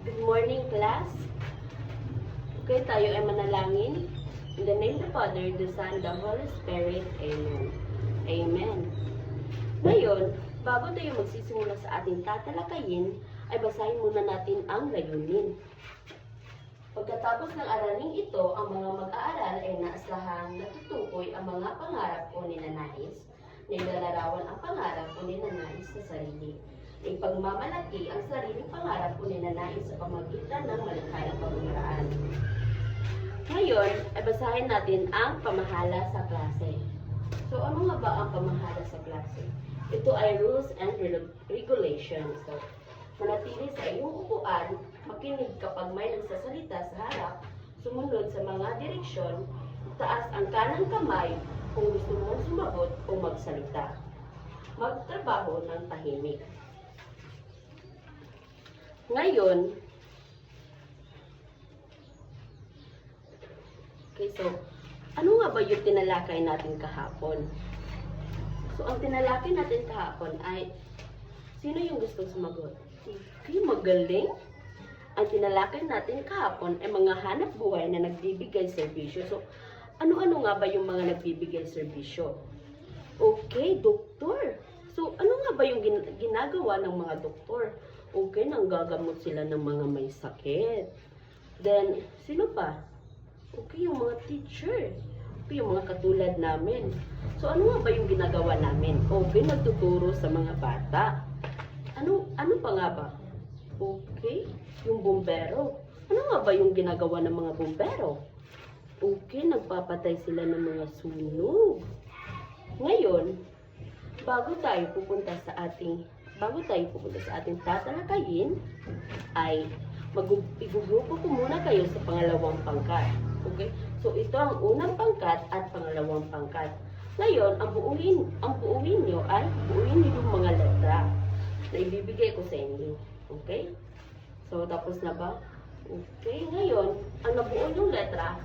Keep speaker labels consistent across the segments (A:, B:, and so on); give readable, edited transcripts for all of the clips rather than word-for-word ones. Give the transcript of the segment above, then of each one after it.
A: Good morning, class. Okay, tayo ay manalangin. In the name of the Father, the Son, the Holy Spirit. Amen. Amen. Ngayon, bago tayo magsisimula sa ating tatalakayin, ay basahin muna natin ang layunin. Pagkatapos ng araling ito, ang mga mag-aaral ay naasahang natutukoy ang mga pangarap o ninanais, na ilalarawan ang pangarap o ninanais sa sarili. Ipagmamalaki ang sariling pangarap o ninanais sa pamagitan ng malikhaing pamamaraan. Ngayon, ay basahin natin ang pamahala sa klase. So, ano nga ba ang pamahala sa klase? Ito ay rules and regulations. So, manatili sa iyong upuan, makinig kapag may nagsasalita sa harap, sumunod sa mga direksyon, taas ang kanang kamay kung gusto mong sumagot o magsalita. Magtrabaho ng tahimik. Ngayon, okay, so, ano nga ba yung tinalakay natin kahapon? So, ang tinalakay natin kahapon ay, sino yung gustong sumagot? Okay, magaling. Ang tinalakay natin kahapon ay mga hanap buhay na nagbibigay serbisyo. So, ano-ano nga ba yung mga nagbibigay serbisyo? Okay, doktor. So, ano nga ba yung ginagawa ng mga doktor? Okay, nanggagamot sila ng mga may sakit. Then, sino pa? Okay, yung mga teacher. Okay, yung mga katulad namin. So, ano nga ba yung ginagawa namin? Okay, nagtuturo sa mga bata. Ano pa nga ba? Okay, yung bumbero. Ano nga ba yung ginagawa ng mga bumbero? Okay, nagpapatay sila ng mga sunog. Ngayon, bago tayo pupunta sa ating tatalakayin, ay igugrupo ko muna kayo sa pangalawang pangkat. Okay? So, ito ang unang pangkat at pangalawang pangkat. Ngayon, ang buuin nyo ay buuin nyo yung mga letra na ibibigay ko sa inyo. Okay? So, tapos na ba? Okay, ngayon, ang nabuo yung letra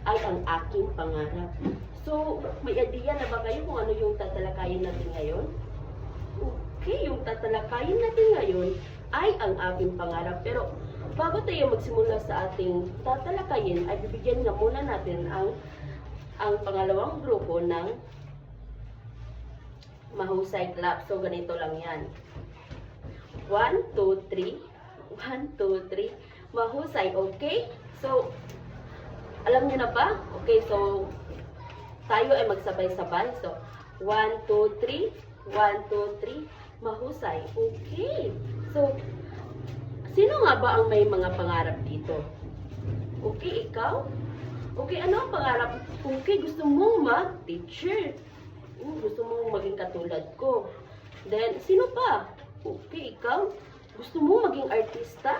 A: ay ang aking pangarap. So, may idea na ba kayo kung ano yung tatalakayin natin ngayon? Okay, yung tatalakayin natin ngayon ay ang aking pangarap. Pero, bago tayo magsimula sa ating tatalakayin, ay bibigyan nga muna natin ang pangalawang grupo ng mahusay clap. So, ganito lang yan. 1, 2, 3. 1, 2, 3. Mahusay, okay? So, alam niyo na ba? Okay, so, tayo ay magsabay-sabay. So, 1, 2, 3. 1, 2, 3. Mahusay. Okay. So, sino nga ba ang may mga pangarap dito? Okay, ikaw? Okay, ano ang pangarap? Okay, gusto mong mag-teacher. Gusto mong maging katulad ko. Then, sino pa? Okay, ikaw? Gusto mong maging artista?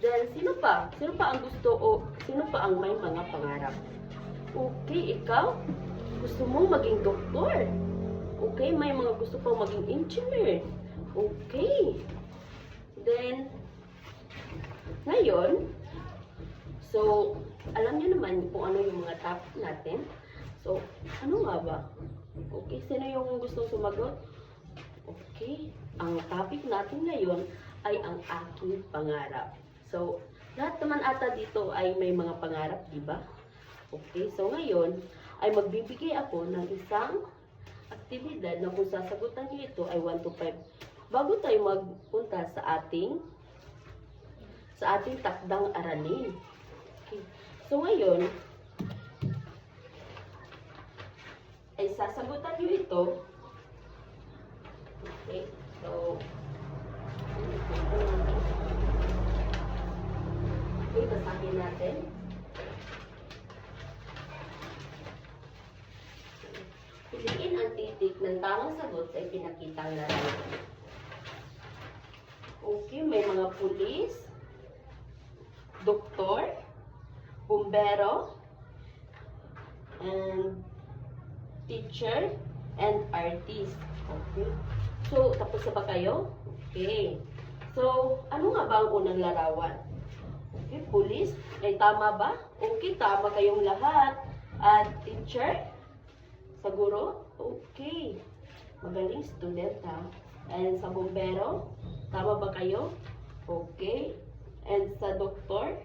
A: Then, sino pa? Sino pa ang gusto o sino pa ang may mga pangarap? Okay, ikaw? Gusto mong maging doktor? Okay, may mga gusto pang maging engineer. Okay. Then, ngayon, so, alam niyo naman kung ano yung mga topic natin. So, ano nga ba? Okay, sino yung gustong sumagot? Okay, ang topic natin ngayon ay ang aking pangarap. So, lahat naman ata dito ay may mga pangarap, di ba? Okay, so ngayon ay magbibigay ako ng isang aktibidad na kung sasagutan niyo ito ay 1 to 5. Bago tayo magpunta sa ating takdang aralin. Okay. So ngayon ay sasagutan niyo ito. Okay. So okay, basahin natin. Piliin ang titik ng tamang sagot sa ipinakitang larawan. Okay, may mga pulis, doktor, bumbero, and teacher, and artist. Okay. So, tapos na ba kayo? Okay. So, ano nga ba ang unang larawan? Okay, pulis. Ay, tama ba? Okay, tama kayong lahat. At teacher? Siguro? Okay. Magaling student ha. And sa bumbero? Tama ba kayo? Okay. and sa doktor,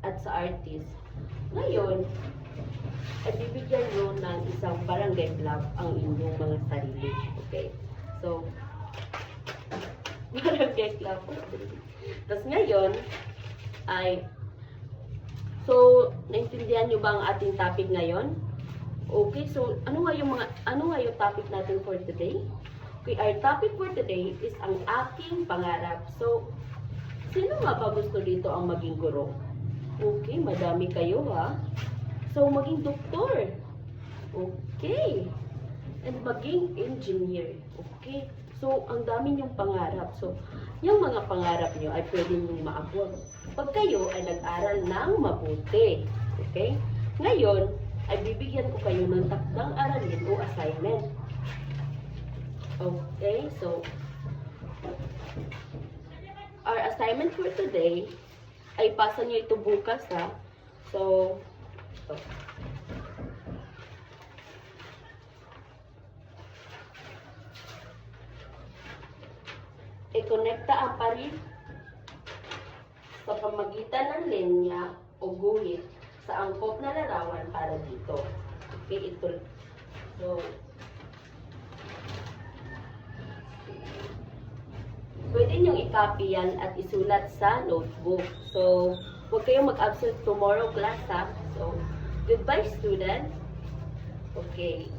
A: at sa artist. Ngayon, ay bibigyan nyo ng isang barangay club ang inyong mga sarili. Okay? So, barangay club. Tapos ngayon, ay, so, naintindihan nyo ba ang ating topic ngayon? Okay, so, ano nga yung topic natin for today? Okay, our topic for today is ang aking pangarap. So, sino nga ba gusto dito ang maging guro? Okay, madami kayo ha. So, maging doktor. Okay. And maging engineer. Okay. So, ang dami niyong pangarap. So, yung mga pangarap niyo ay pwede niyong maabot pag kayo ay nag-aral ng mabuti. Okay? Ngayon, ay bibigyan ko kayo ng takdang aralin o assignment. Okay? So, our assignment for today ay pasa niyo ito bukas ha. So, ito. I-connecta ang parit sa pamagitan ng linya o guhit sa angkop na larawan para dito. Okay, ito. So, pwede niyong i-copy yan at isulat sa notebook. So, huwag kayong mag-absent tomorrow class ha. So, goodbye student. Okay.